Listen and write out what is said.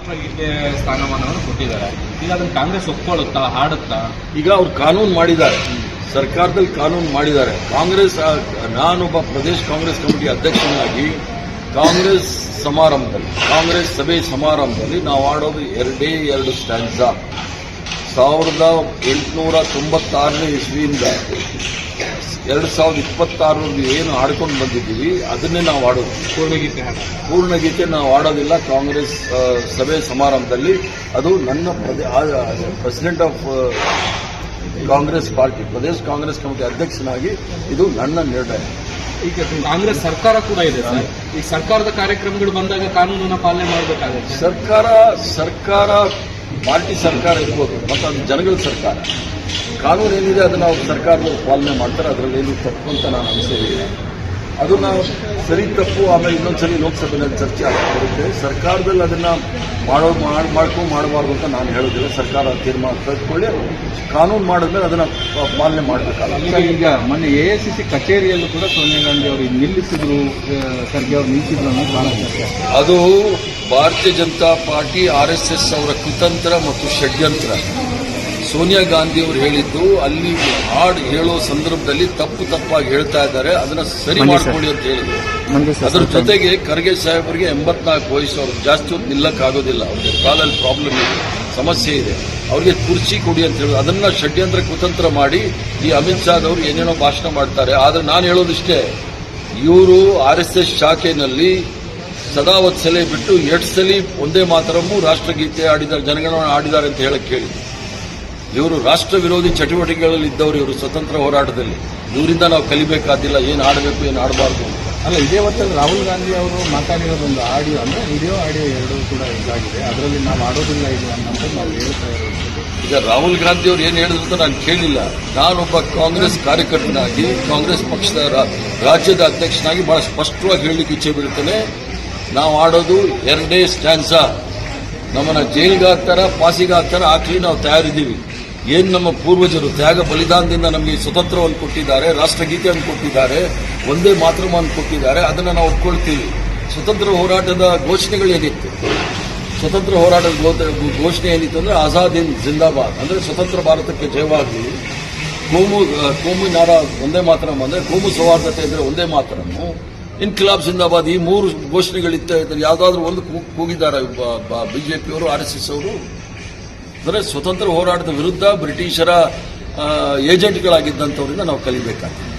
ರಾಷ್ಟ್ರಗೀತೆ ಸ್ಥಾನಮಾನವನ್ನು ಕೊಟ್ಟಿದ್ದಾರೆ. ಈಗ ಅದನ್ನು ಕಾಂಗ್ರೆಸ್ ಒಪ್ಕೊಳ್ಳುತ್ತಾ, ಹಾಡುತ್ತಾ? ಈಗ ಅವ್ರು ಕಾನೂನು ಮಾಡಿದ್ದಾರೆ, ಸರ್ಕಾರದಲ್ಲಿ ಕಾನೂನು ಮಾಡಿದ್ದಾರೆ. ಕಾಂಗ್ರೆಸ್, ನಾನೊಬ್ಬ ಪ್ರದೇಶ ಕಾಂಗ್ರೆಸ್ ಕಮಿಟಿ ಅಧ್ಯಕ್ಷನಾಗಿ ಕಾಂಗ್ರೆಸ್ ಸಭೆ ಸಮಾರಂಭದಲ್ಲಿ ನಾವು ಆಡೋದು ಎರಡು ಸ್ಟ್ಯಾನ್ಸಾ. 1896ನೇ ಇಸ್ವಿಯಿಂದ 2026 ಏನು ಆಡ್ಕೊಂಡು ಬಂದಿದ್ದೀವಿ ಅದನ್ನೇ ನಾವು ಆಡೋದು. ಪೂರ್ಣಗೀತೆ ನಾವು ಆಡೋದಿಲ್ಲ ಕಾಂಗ್ರೆಸ್ ಸಭೆ ಸಮಾರಂಭದಲ್ಲಿ. ಅದು ನನ್ನ president of Congress party, Pradesh Congress committee ಅಧ್ಯಕ್ಷನಾಗಿ ಇದು ನನ್ನ ನಿರ್ಣಯ. ಈಗ ಕಾಂಗ್ರೆಸ್ ಸರ್ಕಾರ ಕೂಡ ಇದೆ ಸರ್. ಈ ಸರ್ಕಾರದ ಕಾರ್ಯಕ್ರಮಗಳು ಬಂದಾಗ ಕಾನೂನನ್ನ ಪಾಲನೆ ಮಾಡಬೇಕಾಗುತ್ತೆ. ಸರ್ಕಾರ ಪಾರ್ಟಿ ಸರ್ಕಾರ ಇರ್ಬೋದು, ಮತ್ತು ಅದು ಜನಗಳ ಸರ್ಕಾರ. ಕಾನೂನು ಏನಿದೆ ಅದನ್ನು ಅವ್ರು ಸರ್ಕಾರದವರು ಪಾಲನೆ ಮಾಡ್ತಾರೆ. ಅದರಲ್ಲಿ ಏನು ತಪ್ಪು ಅಂತ ನಾನು ಅನಿಸೋದಿಲ್ಲ. ಅದು ನಾವು ಸರಿ ತಪ್ಪು ಆಮೇಲೆ ಇನ್ನೊಂದ್ಸರಿ ಲೋಕಸಭೆಯಲ್ಲಿ ಚರ್ಚೆ ಆಗ್ತಿರುತ್ತೆ. ಸರ್ಕಾರದಲ್ಲಿ ಅದನ್ನು ಮಾಡಬಾರ್ದು ಅಂತ ನಾನು ಹೇಳೋದಿಲ್ಲ. ಸರ್ಕಾರ ತೀರ್ಮಾನ ತೆಗೆದುಕೊಳ್ಳಿ, ಕಾನೂನು ಮಾಡಿದ್ಮೇಲೆ ಅದನ್ನು ಪಾಲನೆ ಮಾಡಬೇಕಾಗುತ್ತೆ. ಈಗ ಮೊನ್ನೆ AICC ಕಚೇರಿಯಲ್ಲೂ ಕೂಡ ಸೋನಿಯಾ ಗಾಂಧಿ ಅವರು ನಿಲ್ಲಿಸಿದ್ರು, ಖರ್ಗೆ ಅವರು ನಿಲ್ಲಿಸಿದ್ರು ಅನ್ನೋದು ಬಹಳ ಮುಖ್ಯ. ಅದು ಭಾರತೀಯ ಜನತಾ ಪಾರ್ಟಿ RSS ಅವರ ಕುತಂತ್ರ ಮತ್ತು ಷಡ್ಯಂತ್ರ. ಸೋನಿಯಾ ಗಾಂಧಿ ಅವರು ಹೇಳಿದ್ದು ಅಲ್ಲಿ ಹಾಡು ಹೇಳೋ ಸಂದರ್ಭದಲ್ಲಿ ತಪ್ಪಾಗಿ ಹೇಳ್ತಾ ಇದ್ದಾರೆ, ಅದನ್ನ ಸರಿ ಮಾಡ್ಕೊಳ್ಳಿ ಅಂತ ಹೇಳಿದ್ರು. ಅದರ ಜೊತೆಗೆ ಖರ್ಗೆ ಸಾಹೇಬರಿಗೆ 84 ವಯಸ್ಸು, ಅವ್ರಿಗೆ ಜಾಸ್ತಿ ಹೊತ್ತು ನಿಲ್ಲಕ್ಕಾಗೋದಿಲ್ಲ. ಅವ್ರಿಗೆ ಕಾಲಲ್ಲಿ ಪ್ರಾಬ್ಲಮ್ ಇದೆ, ಸಮಸ್ಯೆ ಇದೆ. ಅವ್ರಿಗೆ ಕುರ್ಚಿ ಕೊಡಿ ಅಂತ ಹೇಳೋದು, ಅದನ್ನ ಷಡ್ಯಂತ್ರ ಕುತಂತ್ರ ಮಾಡಿ ಈ ಅಮಿತ್ ಶಾದವರು ಏನೇನೋ ಭಾಷಣ ಮಾಡ್ತಾರೆ. ಆದ್ರೆ ನಾನು ಹೇಳೋದಿಷ್ಟೇ, ಇವರು RSS ಶಾಖೆಯಲ್ಲಿ ಸದಾವತ್ಸಲೆ ಬಿಟ್ಟು 2 ಸಲ ಒಂದೇ ಮಾತರಮ್ಮು ರಾಷ್ಟ್ರಗೀತೆ ಆಡಿದ್ದಾರೆ, ಜನಗಣಮನ ಆಡಿದ್ದಾರೆ ಅಂತ ಹೇಳಕ್ ಕೇಳಿ. ಇವರು ರಾಷ್ಟ್ರ ವಿರೋಧಿ ಚಟುವಟಿಕೆಗಳಲ್ಲಿ ಇದ್ದವರು. ಇವರು ಸ್ವತಂತ್ರ ಹೋರಾಟದಲ್ಲಿ ಇವರಿಂದ ನಾವು ಕಲಿಬೇಕಾದಿಲ್ಲ, ಏನು ಆಡಬೇಕು ಏನು ಆಡಬಾರ್ದು. ಅಲ್ಲ, ಇದೇ ಹೊತ್ತಲ್ಲಿ ರಾಹುಲ್ ಗಾಂಧಿ ಅವರು ಮಾತಾಡಿರೋದೊಂದು ಆಡಿಯೋ, ಅಂದ್ರೆ ವಿಡಿಯೋ ಆಡಿಯೋ ಎರಡೂ ಕೂಡ ಇದಾಗಿದೆ. ಅದರಲ್ಲಿ ನಾವು ಆಡೋದಿಲ್ಲ ಇದು ಅನ್ನೋದು ನಾವು ಹೇಳ್ತಾ ಇರೋದು. ಈಗ ರಾಹುಲ್ ಗಾಂಧಿ ಅವರು ಏನು ಹೇಳಿದ್ರು ಅಂತ ನಾನು ಕೇಳಿಲ್ಲ. ನಾನೊಬ್ಬ ಕಾಂಗ್ರೆಸ್ ಕಾರ್ಯಕರ್ತನಾಗಿ, ಕಾಂಗ್ರೆಸ್ ಪಕ್ಷದ ರಾಜ್ಯದ ಅಧ್ಯಕ್ಷನಾಗಿ ಬಹಳ ಸ್ಪಷ್ಟವಾಗಿ ಹೇಳಲಿಕ್ಕೆ ಇಚ್ಛೆ ಬೀಳ್ತೇನೆ. ನಾವು ಆಡೋದು 2 ಸ್ಟ್ಯಾನ್ಸಾ. ನಮ್ಮನ್ನ ಜೈಲಿಗೆ ಹಾಕ್ತಾರ, ಪಾಸಿಗೆ ಹಾಕ್ತಾರ, ಹಾಕಲಿ ನಾವು ತಯಾರಿದ್ದೀವಿ. ಏನು ನಮ್ಮ ಪೂರ್ವಜರು ತ್ಯಾಗ ಬಲಿದಾನದಿಂದ ನಮಗೆ ಸ್ವತಂತ್ರವನ್ನು ಕೊಟ್ಟಿದ್ದಾರೆ, ರಾಷ್ಟ್ರಗೀತೆಯನ್ನು ಕೊಟ್ಟಿದ್ದಾರೆ, ಒಂದೇ ಮಾತೃವನ್ನು ಕೊಟ್ಟಿದ್ದಾರೆ, ಅದನ್ನು ನಾವು ಒಪ್ಕೊಳ್ತೀವಿ. ಸ್ವತಂತ್ರ ಹೋರಾಟದ ಘೋಷಣೆಗಳೇನಿತ್ತು, ಸ್ವತಂತ್ರ ಹೋರಾಟದ ಘೋಷಣೆ ಏನಿತ್ತು ಅಂದ್ರೆ ಆಜಾದ್ ಹಿಂದ್ ಜಿಂದಾಬಾದ್, ಅಂದ್ರೆ ಸ್ವತಂತ್ರ ಭಾರತಕ್ಕೆ ಜಯವಾಗಲಿ, ಕೋಮು ನಾರ ಒಂದೇ ಮಾತರಂ ಅಂದ್ರೆ ಕೋಮು ಸೌಹಾರ್ದತೆ ಅಂದ್ರೆ ಒಂದೇ ಮಾತರಮ್ಮು, ಇನ್ಕಿಲಾಬ್ ಜಿಂದಾಬಾದ್, ಈ 3 ಘೋಷಣೆಗಳಿತ್ತ. ಯಾವುದಾದ್ರೂ ಒಂದು ಕೂಗಿದ್ದಾರೆ ಬಿಜೆಪಿಯವರು, RSS ಅವರು? ಅಂದರೆ ಸ್ವತಂತ್ರ ಹೋರಾಟದ ವಿರುದ್ಧ ಬ್ರಿಟಿಷರ ಏಜೆಂಟ್ಗಳಾಗಿದ್ದಂಥವರಿಂದ ನಾವು ಕಲಿಬೇಕಾಗ್ತದೆ.